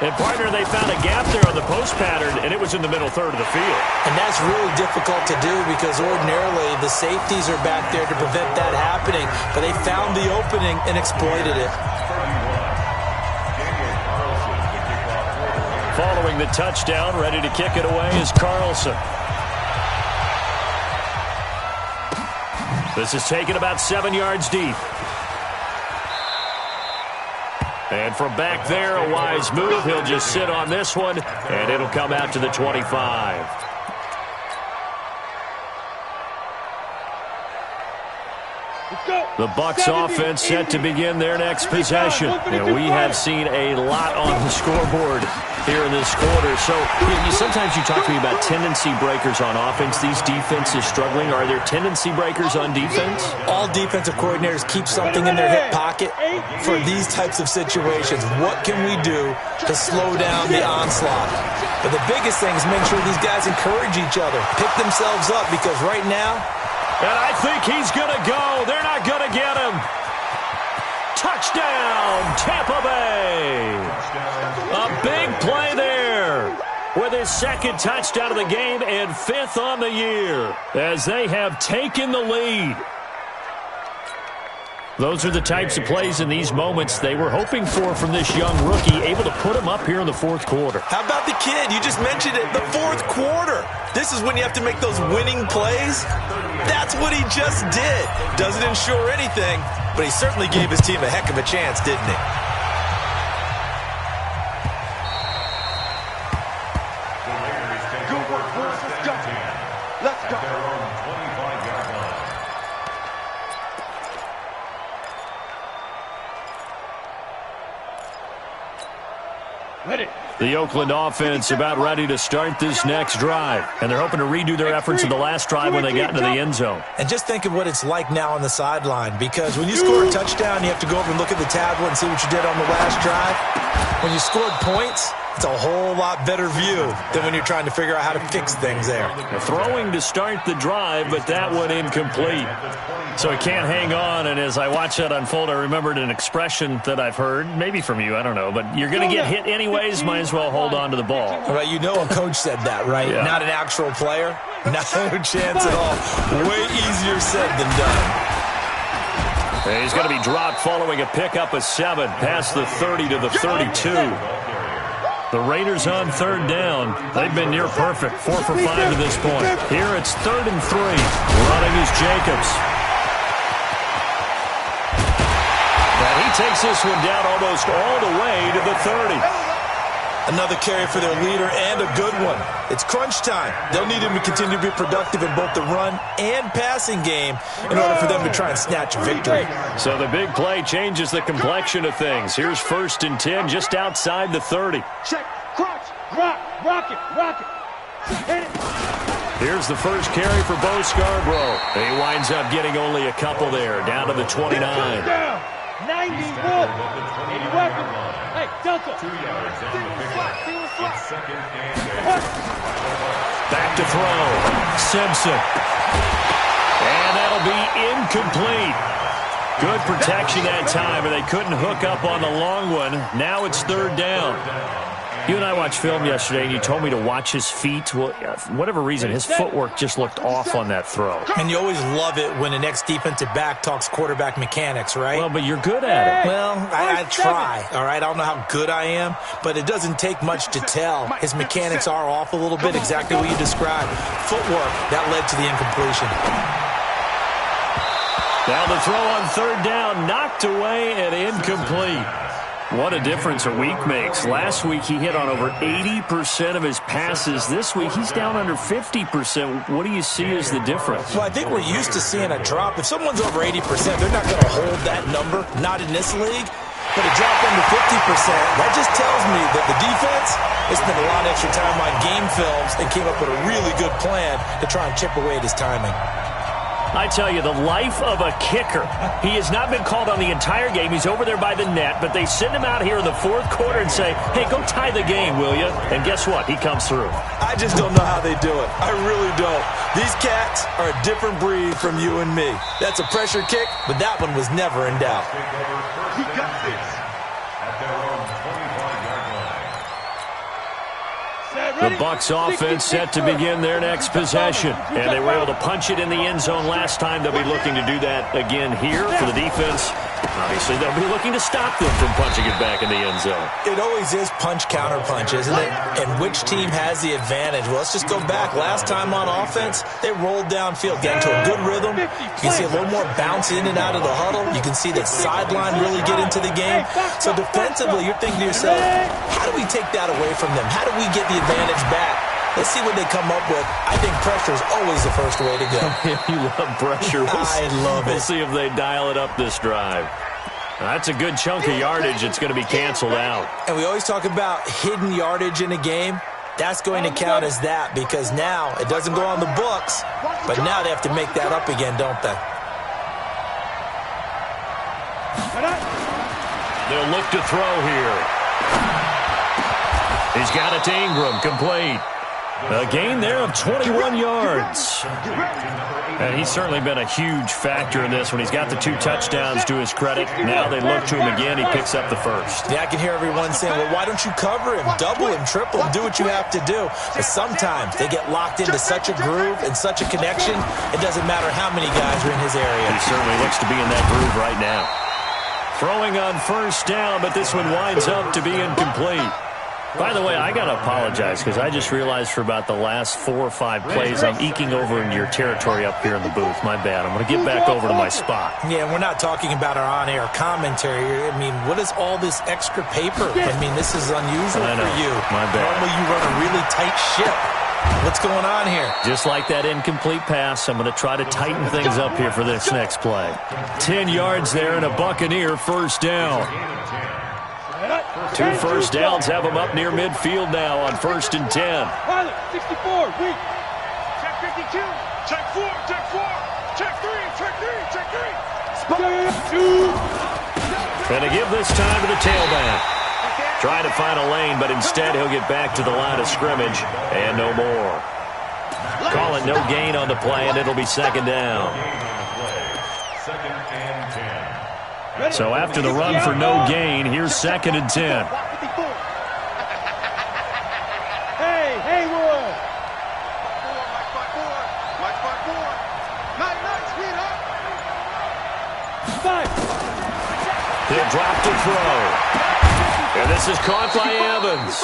And, partner, they found a gap there on the post pattern, and it was in the middle third of the field. And that's really difficult to do because ordinarily the safeties are back there to prevent that happening. But they found the opening and exploited it. Following the touchdown, ready to kick it away is Carlson. This is taken about 7 yards deep. And from back there, a wise move. He'll just sit on this one, and it'll come out to the 25. The Bucs offense set to begin their next possession. And we have seen a lot on the scoreboard here in this quarter. So sometimes you talk to me about tendency breakers on offense. These defenses struggling. Are there tendency breakers on defense? All defensive coordinators keep something in their hip pocket for these types of situations. What can we do to slow down the onslaught? But the biggest thing is make sure these guys encourage each other, pick themselves up, because right now, and I think he's going to go. They're not going to get him. Touchdown, Tampa Bay! A big play there with his second touchdown of the game and 5th on the year as they have taken the lead. Those are the types of plays in these moments they were hoping for from this young rookie, able to put him up here in the 4th quarter. How about the kid? You just mentioned it, the 4th quarter. This is when you have to make those winning plays. That's what he just did. Doesn't ensure anything, but he certainly gave his team a heck of a chance, didn't he? Let's go. Ready. The Oakland offense about ready to start this next drive, and they're hoping to redo their efforts in the last drive when they got into the end zone. And just think of what it's like now on the sideline, because when you score a touchdown, you have to go over and look at the tablet and see what you did on the last drive. When you scored points, it's a whole lot better view than when you're trying to figure out how to fix things there. Throwing to start the drive, but that one incomplete. So he can't hang on, and as I watch that unfold, I remembered an expression that I've heard, maybe from you, I don't know, but you're going to get hit anyways, might as well hold on to the ball. Right, you know a coach said that, right? Yeah. Not an actual player? No chance at all. Way easier said than done. And he's going to be dropped following a pickup of 7 past the 30 to the 32. The Raiders on 3rd down. They've been near perfect, 4 for 5 to this point. Here it's 3rd and 3. Running is Jacobs. And he takes this one down almost all the way to the 30. Another carry for their leader and a good one. It's crunch time. They'll need him to continue to be productive in both the run and passing game in order for them to try and snatch a victory. So the big play changes the complexion of things. Here's 1st and 10 just outside the 30. Check, crunch, Rock it. Hit it. Here's the first carry for Bo Scarborough. He winds up getting only a couple there, down to the 29. Down. 90 more. 81. Hey, Delta. 2 yards on the pickup. It's 2nd and 8. Back to throw. Simpson. And that'll be incomplete. Good protection that time, and they couldn't hook up on the long one. Now it's 3rd down. You and I watched film yesterday, and you told me to watch his feet. Well, for whatever reason, his footwork just looked off on that throw. And you always love it when the next defensive back talks quarterback mechanics, right? Well, but you're good at it. Well, I try, all right? I don't know how good I am, but it doesn't take much to tell. His mechanics are off a little bit, exactly what you described. Footwork, that led to the incompletion. Now the throw on 3rd down, knocked away and incomplete. What a difference a week makes. Last week he hit on over 80% of his passes. This week he's down under 50%. What do you see as the difference? Well, I think we're used to seeing a drop. If someone's over 80%, they're not going to hold that number, not in this league. But a drop under 50%, that just tells me that the defense has spent a lot of extra time on game films and came up with a really good plan to try and chip away at his timing. I tell you, the life of a kicker. He has not been called on the entire game. He's over there by the net, but they send him out here in the 4th quarter and say, hey, go tie the game, will you? And guess what? He comes through. I just don't know how they do it. I really don't. These cats are a different breed from you and me. That's a pressure kick, but that one was never in doubt. He got this. At their own 25-yard line. The Bucs offense set to begin their next possession. And they were able to punch it in the end zone last time. They'll be looking to do that again here for the defense. Obviously, they'll be looking to stop them from punching it back in the end zone. It always is punch-counter-punch, isn't it? And which team has the advantage? Well, let's just go back. Last time on offense, they rolled downfield, get into a good rhythm. You can see a little more bounce in and out of the huddle. You can see that sideline really get into the game. So defensively, you're thinking to yourself, how do we take that away from them? How do we get the advantage back? Let's see what they come up with. I think pressure is always the first way to go. You love pressure. I love it. We'll see if they dial it up this drive. That's a good chunk of yardage. It's going to be canceled out. And we always talk about hidden yardage in a game. That's going to count as that because now it doesn't go on the books, but now they have to make that up again, don't they? They'll look to throw here. He's got it to Ingram, complete. A gain there of 21 yards. And he's certainly been a huge factor in this when he's got the 2 touchdowns to his credit. Now they look to him again. He picks up the first. Yeah, I can hear everyone saying, well, why don't you cover him, double him, triple him, do what you have to do. But sometimes they get locked into such a groove and such a connection, it doesn't matter how many guys are in his area. He certainly looks to be in that groove right now. Throwing on first down, but this one winds up to be incomplete. By the way, I got to apologize because I just realized for about the last 4 or 5 plays I'm eking over into your territory up here in the booth. My bad. I'm going to get back over to my spot. Yeah, we're not talking about our on-air commentary. I mean, what is all this extra paper? I mean, this is unusual for you. My bad. Normally you run a really tight ship. What's going on here? Just like that incomplete pass, I'm going to try to tighten things up here for this next play. 10 yards there and a Buccaneer first down. 2 first downs have him up near midfield now on 1st and 10. Pilot, 64, weak. Check 52. Check 4, check 4. Check 3, check 3, check 3. Going to give this time to the tailback. Trying to find a lane, but instead he'll get back to the line of scrimmage and no more. Call it no gain on the play, and it'll be 2nd down. So after the run for no gain, here's 2nd and 10. Hey, Haywood. He'll drop to throw. And this is caught by Evans.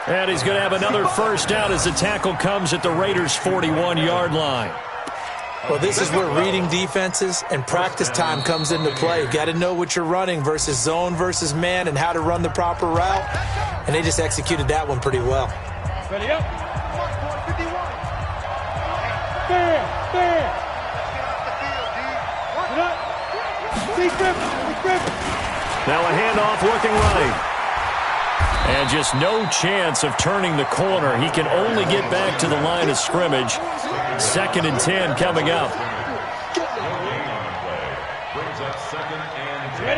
And he's going to have another first down as the tackle comes at the Raiders' 41-yard line. Well, this is where reading defenses and practice time comes into play. You've got to know what you're running versus zone versus man and how to run the proper route. And they just executed that one pretty well. Ready up. Fair, fair. Now a handoff looking right. And just no chance of turning the corner. He can only get back to the line of scrimmage. 2nd and 10 coming up.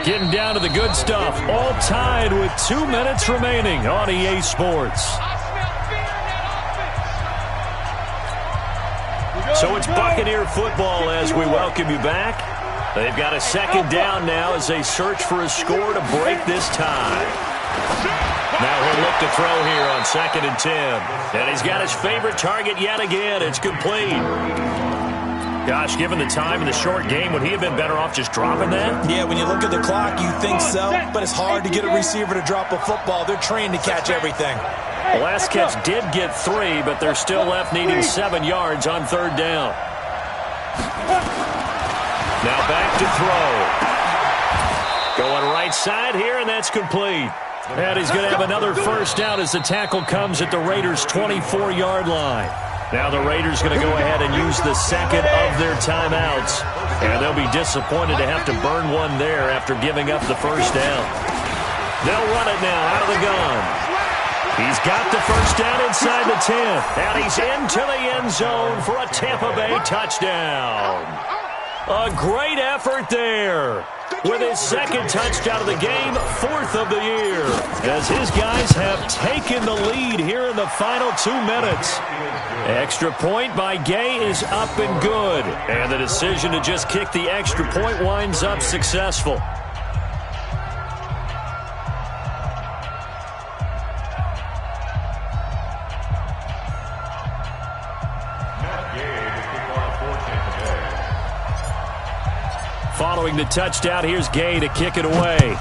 Getting down to the good stuff. All tied with 2 minutes remaining on EA Sports. So it's Buccaneer football as we welcome you back. They've got a 2nd down now as they search for a score to break this tie. Now he'll look to throw here on 2nd and 10. And he's got his favorite target yet again. It's complete. Gosh, given the time in the short game, would he have been better off just dropping that? Yeah, when you look at the clock, you think so. But it's hard to get a receiver to drop a football. They're trained to catch everything. The last catch did get 3, but they're still left needing 7 yards on 3rd down. Now back to throw. Going right side here, and that's complete. And he's going to have another first down as the tackle comes at the Raiders' 24-yard line. Now the Raiders going to go ahead and use the 2nd of their timeouts. And they'll be disappointed to have to burn one there after giving up the first down. They'll run it now out of the gun. He's got the first down inside the 10. And he's into the end zone for a Tampa Bay touchdown. A great effort there. With his 2nd touchdown of the game, 4th of the year, as his guys have taken the lead here in the final 2 minutes. Extra point by Gay is up and good, and the decision to just kick the extra point winds up successful. Following the touchdown, here's Gay to kick it away.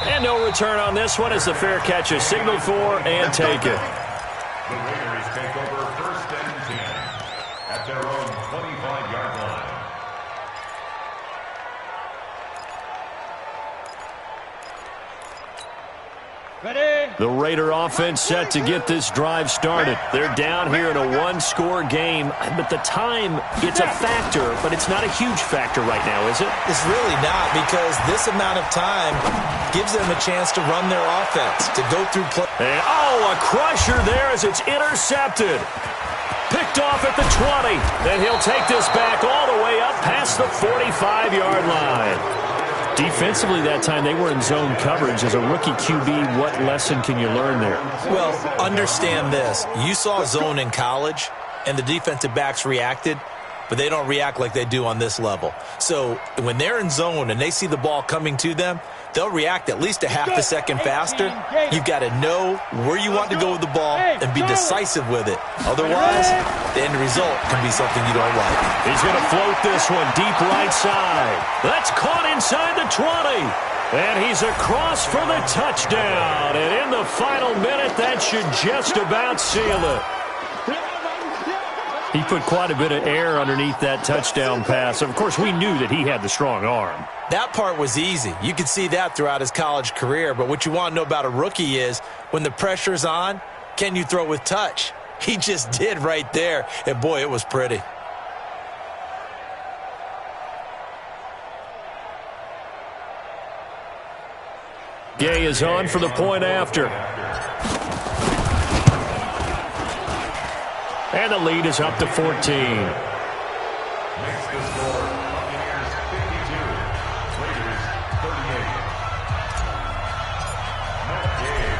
And no return on this one as the fair catch is signaled for and taken. The Raiders take over 1st and 10 at their own 25-yard line. Ready. The Raider offense set to get this drive started. They're down here in a 1-score game, but the time, it's a factor, but it's not a huge factor right now, is it? It's really not, because this amount of time gives them a chance to run their offense, to go through play. And, oh, a crusher there as it's intercepted. Picked off at the 20, and he'll take this back all the way up past the 45-yard line. Defensively that time, they were in zone coverage. As a rookie QB, what lesson can you learn there? Well, understand this. You saw zone in college, and the defensive backs reacted, but they don't react like they do on this level. So when they're in zone and they see the ball coming to them, they'll react at least a half a second faster. You've got to know where you want to go with the ball and be decisive with it. Otherwise, the end result can be something you don't like. He's going to float this one deep right side. That's caught inside the 20. And he's across for the touchdown. And in the final minute, that should just about seal it. He put quite a bit of air underneath that touchdown pass. Of course, we knew that he had the strong arm. That part was easy. You could see that throughout his college career. But what you want to know about a rookie is when the pressure's on, can you throw with touch? He just did right there. And, boy, it was pretty. Gay is on for the point after. And the lead is up to 14. Makes the score, Buccaneers 52, Raiders 38.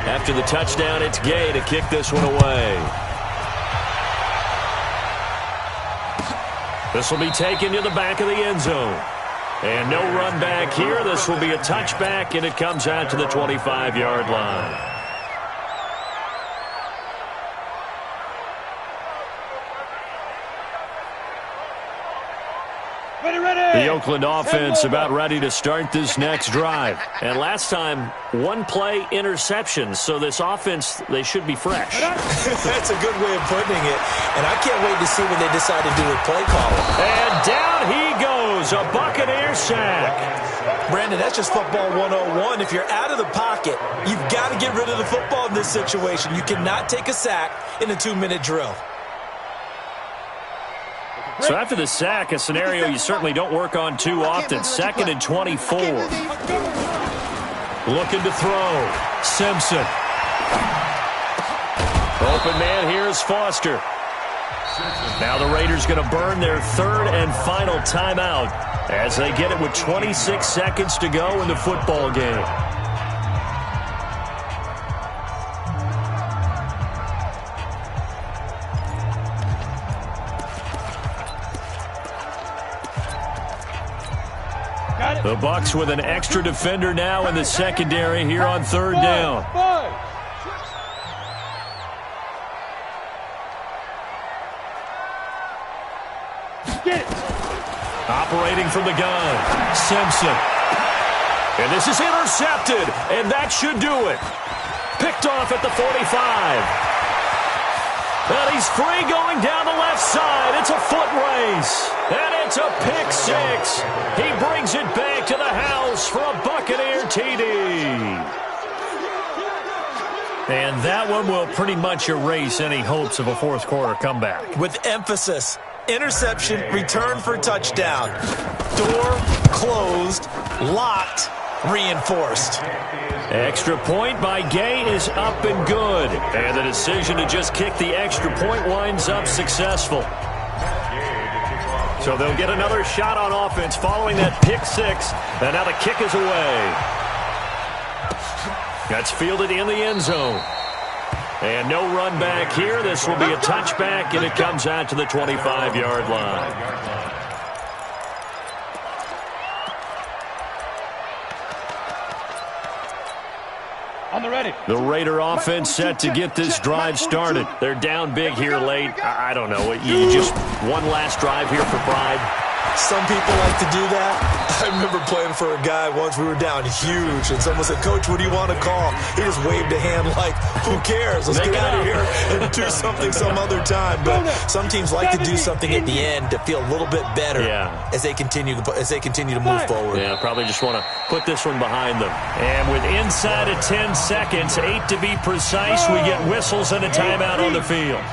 After the touchdown, it's Gay to kick this one away. This will be taken to the back of the end zone. And no run back here. This will be a touchback, and it comes out to the 25-yard line. The Oakland offense about ready to start this next drive. And last time, one play interception. So this offense, they should be fresh. That's a good way of putting it. And I can't wait to see what they decide to do with play calling. And down he goes, a Buccaneer sack. Brandon, that's just football 101. If you're out of the pocket, you've got to get rid of the football in this situation. You cannot take a sack in a 2-minute drill. So after the sack, a scenario you certainly don't work on too often. 2nd and 24. Looking to throw. Simpson. Open man here is Foster. Now the Raiders going to burn their 3rd and final timeout as they get it with 26 seconds to go in the football game. The Bucs with an extra defender now in the secondary here on 3rd down. Operating from the gun, Simpson. And this is intercepted, and that should do it. Picked off at the 45. And he's free going down the left side. It's a foot race. And it's a pick 6. He brings it back to the house for a Buccaneer TD. And that one will pretty much erase any hopes of a fourth quarter comeback. With emphasis, interception, return for touchdown. Door closed, locked, reinforced. Extra point by Gay is up and good. And the decision to just kick the extra point winds up successful. So they'll get another shot on offense following that pick 6. And now the kick is away. That's fielded in the end zone. And no run back here. This will be a touchback, and it comes out to the 25-yard line. The Raider offense set to get this drive started. They're down big here late. I don't know. You just one last drive here for pride. Some people like to do that. I remember playing for a guy once. We were down huge, and someone said, "Coach, what do you want to call?" He just waved a hand like, "Who cares? Let's get out of here and do something some other time." But some teams like to do something at the end to feel a little bit better as they continue to move forward. Yeah, probably just want to put this one behind them. And with inside of 10 seconds, 8 to be precise, we get whistles and a timeout on the field.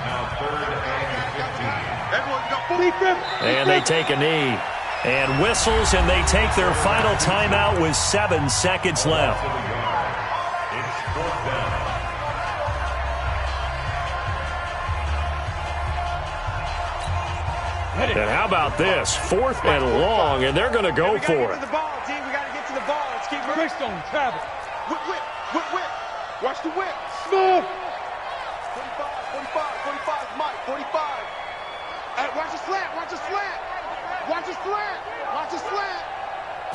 And they take a knee. And whistles, and they take their final timeout with 7 seconds left. And how about this? 4th and long, and they're going to go for it. We got to get to the ball. Greystone, travel. Whip, whip, whip, whip. Watch the whip. Smooth. 45, Mike, 45. Hey, watch the slant, watch the slant. Watch the slant, watch the slant.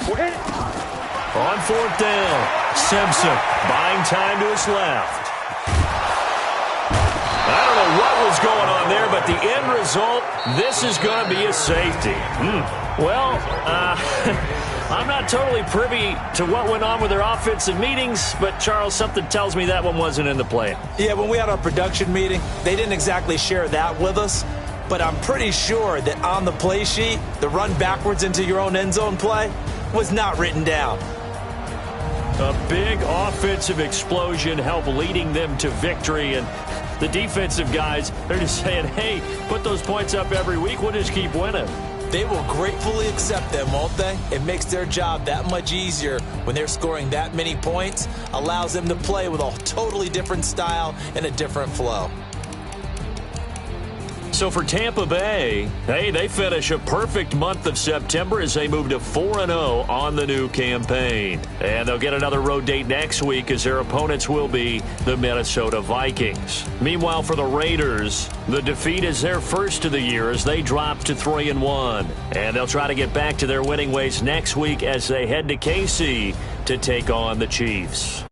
Hit it. On fourth down, Simpson buying time to his left. I don't know what was going on there, but the end result, this is going to be a safety. Well, I'm not totally privy to what went on with their offensive meetings, but, Charles, something tells me that one wasn't in the plan. Yeah, when we had our production meeting, they didn't exactly share that with us, but I'm pretty sure that on the play sheet, the run backwards into your own end zone play was not written down. A big offensive explosion helped leading them to victory, and the defensive guys, they're just saying, hey, put those points up every week, we'll just keep winning. They will gratefully accept them, won't they? It makes their job that much easier when they're scoring that many points, allows them to play with a totally different style and a different flow. So for Tampa Bay, hey, they finish a perfect month of September as they move to 4-0 on the new campaign. And they'll get another road date next week as their opponents will be the Minnesota Vikings. Meanwhile, for the Raiders, the defeat is their first of the year as they drop to 3-1. And they'll try to get back to their winning ways next week as they head to KC to take on the Chiefs.